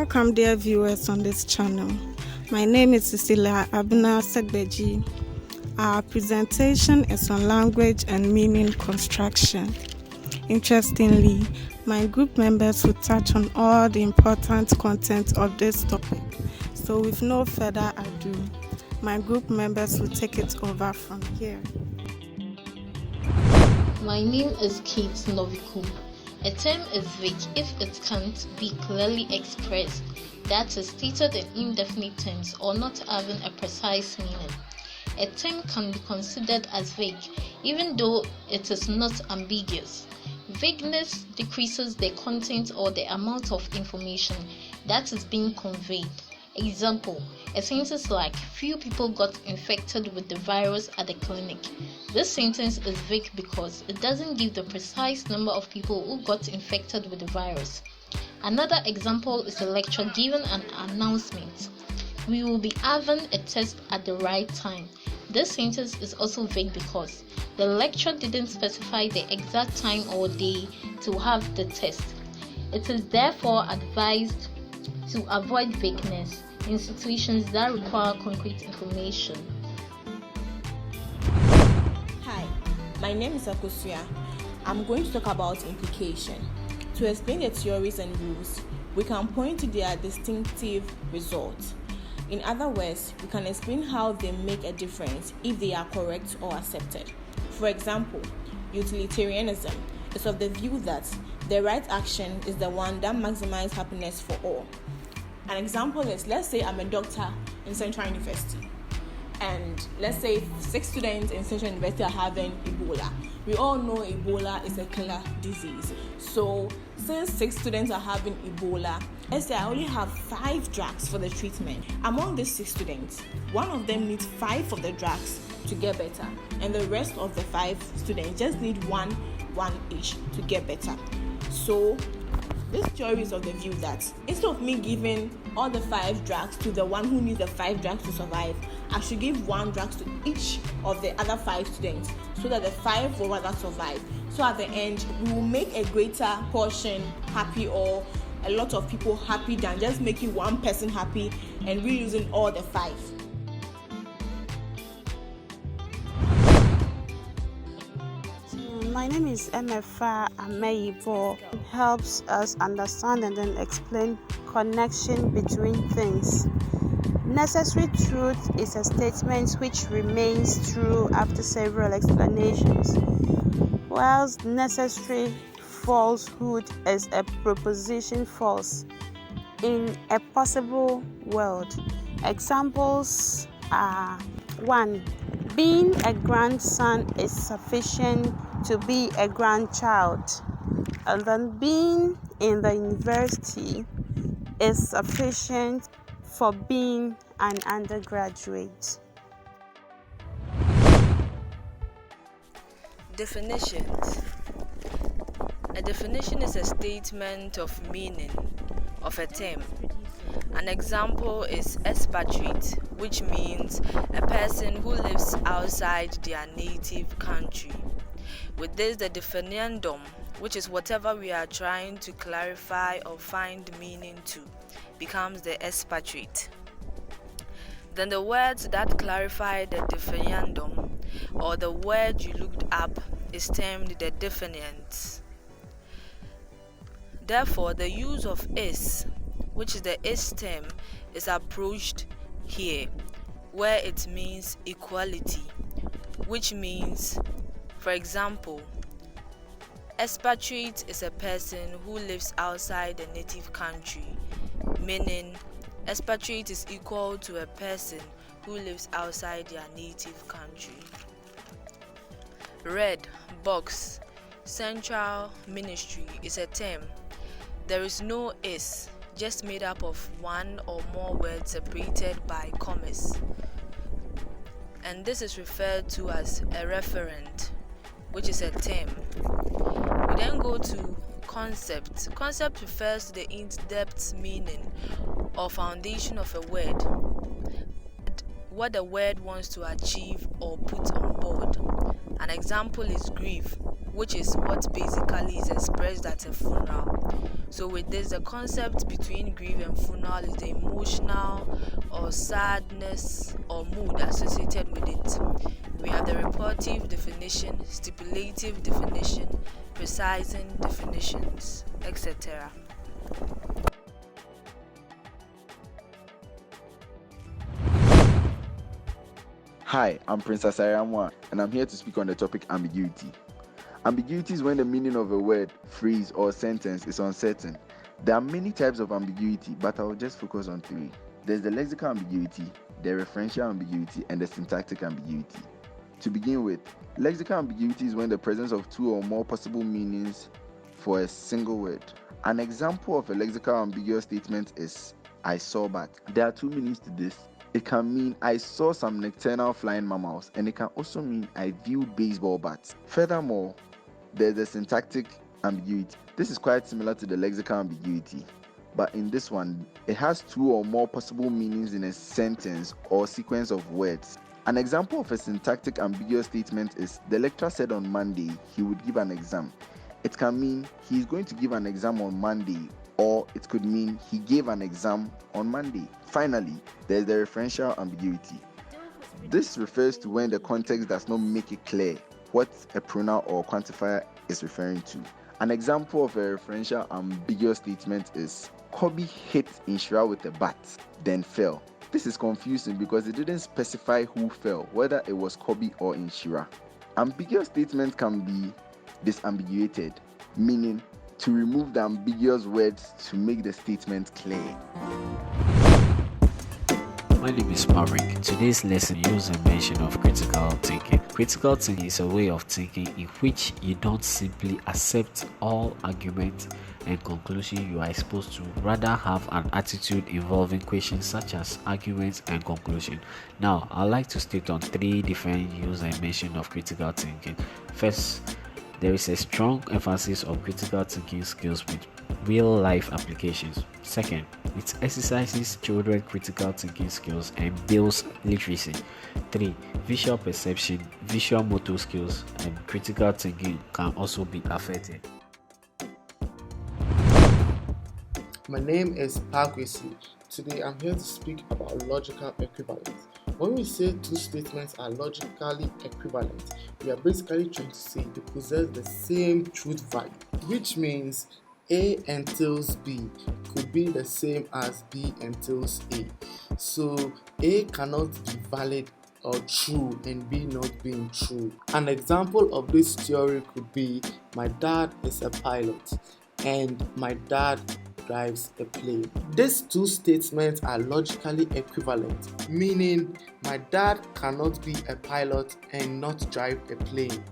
Welcome, dear viewers, on this channel. My name is Cecilia Abuna Segbeji. Our presentation is on language and meaning construction. Interestingly, my group members will touch on all the important content of this topic. So with no further ado, my group members will take it over from here. My name is Kate Noviku. A term is vague if it can't be clearly expressed, that is, stated in indefinite terms or not having a precise meaning. A term can be considered as vague even though it is not ambiguous. Vagueness decreases the content or the amount of information that is being conveyed. Example, a sentence like, few people got infected with the virus at the clinic. This sentence is vague because it doesn't give the precise number of people who got infected with the virus. Another example is a lecture giving an announcement. We will be having a test at the right time. This sentence is also vague because the lecturer didn't specify the exact time or day to have the test. It is therefore advised to avoid vagueness in situations that require concrete information. Hi, my name is Akosia. I'm going to talk about implication. To explain the theories and rules, we can point to their distinctive results. In other words, we can explain how they make a difference if they are correct or accepted. For example, utilitarianism is of the view that the right action is the one that maximizes happiness for all. An example is, let's say I'm a doctor in Central University, and let's say 6 students in Central University are having Ebola. We all know Ebola is a killer disease. So since 6 students are having Ebola, let's say I only have 5 drugs for the treatment. Among these 6 students, one of them needs 5 of the drugs to get better, and the rest of the 5 students just need one each to get better. So this theory is of the view that instead of me giving all the 5 drugs to the one who needs the 5 drugs to survive, I should give 1 drug to each of the other 5 students so that the 5 will rather survive. So at the end, we will make a greater portion happy or a lot of people happy than just making one person happy and we losing all the 5. My name is Emefa Ameyibo. It helps us understand and then explain connection between things. Necessary truth is a statement which remains true after several explanations, whilst necessary falsehood is a proposition false in a possible world. Examples are 1. Being a grandson is sufficient to be a grandchild, and then being in the university is sufficient for being an undergraduate. Definitions. A definition is a statement of meaning of a term. An example is expatriate, which means a person who lives outside their native country. With this, the definiendum, which is whatever we are trying to clarify or find meaning to, becomes the expatriate. Then the words that clarify the definiendum, or the word you looked up, is termed the definiant. Therefore, the use of is, which is the is term, is approached here, where it means equality, which means, for example, expatriate is a person who lives outside the native country, meaning expatriate is equal to a person who lives outside their native country. Red box, central ministry is a term. There is no is, just made up of one or more words separated by commas. And this is referred to as a referent, which is a term. We then go to concept. Concept refers to the in-depth meaning or foundation of a word, what the word wants to achieve or put on board. An example is grief, which is what basically is expressed at a funeral. So with this, the concept between grief and funeral is the emotional or sadness or mood associated with it. We have the reportive definition, stipulative definition, precising definitions, etc. Hi, I'm Princess Ayamwa, and I'm here to speak on the topic ambiguity. Ambiguity is when the meaning of a word, phrase, or sentence is uncertain. There are many types of ambiguity, but I'll just focus on three. There's the lexical ambiguity, the referential ambiguity, and the syntactic ambiguity. To begin with, lexical ambiguity is when the presence of two or more possible meanings for a single word. An example of a lexical ambiguous statement is I saw bat. There are two meanings to this. It can mean I saw some nocturnal flying mammals, and it can also mean I viewed baseball bats. Furthermore, there's the syntactic ambiguity. This is quite similar to the lexical ambiguity, but in this one, it has two or more possible meanings in a sentence or sequence of words. An example of a syntactic ambiguous statement is the lecturer said on Monday he would give an exam. It can mean he is going to give an exam on Monday, or it could mean he gave an exam on Monday. Finally, there's the referential ambiguity. This refers to when the context does not make it clear what a pronoun or quantifier is referring to. An example of a referential ambiguous statement is Kobe hit Inshira with a bat, then fell. This is confusing because it didn't specify who fell, whether it was Kobe or Inshira. Ambiguous statements can be disambiguated, meaning to remove the ambiguous words to make the statement clear. My name is Maverick. Today's lesson uses a mention of critical thinking. Critical thinking is a way of thinking in which you don't simply accept all arguments and conclusions you are exposed to, rather have an attitude involving questions such as arguments and conclusion. Now, I'd like to state on three different use and mention of critical thinking. First, there is a strong emphasis on critical thinking skills with real life applications. Second, it exercises children's critical thinking skills and builds literacy. 3. Visual perception, visual motor skills, and critical thinking can also be affected. My name is Pakwesi. Today I'm here to speak about logical equivalence. When we say two statements are logically equivalent, we are basically trying to say they possess the same truth value, which means A entails B could be the same as B entails A. So A cannot be valid or true and B not being true. An example of this theory could be my dad is a pilot and my dad drives a plane. These two statements are logically equivalent, meaning my dad cannot be a pilot and not drive a plane.